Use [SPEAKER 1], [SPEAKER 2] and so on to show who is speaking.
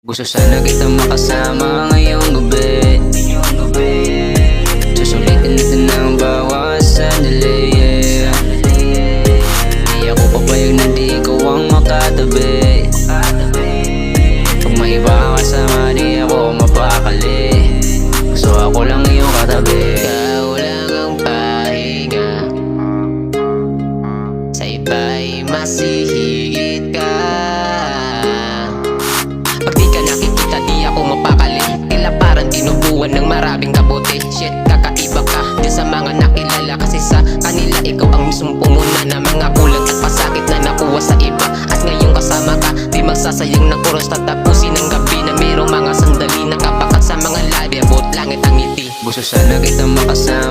[SPEAKER 1] Gusto sana kitang makasama ngayong gabi. Susulitin natin ng bawat sandali, yeah. Di ako papayag na di ikaw ang makatabi. Pag may iba kasama di ako mapakali. Gusto ako lang iyong katabi. Ikaw lang ang pahinga, sa iba'y masihigit ka. Pag di ka nakikita di ako mapakali. Tila parang tinubuan ng maraming kabuti. Shit, kakaiba ka din sa mga nakilala. Kasi sa kanila ikaw ang mismong pumuna na mga kulang at pasakit na nakuha sa iba. At ngayong kasama ka, di magsasayang ng oras. Tatapusin ang gabi na mayroong mga sandali nakapakat sa mga labi. Abot langit ang ngiti. Gusto sana kitang makasama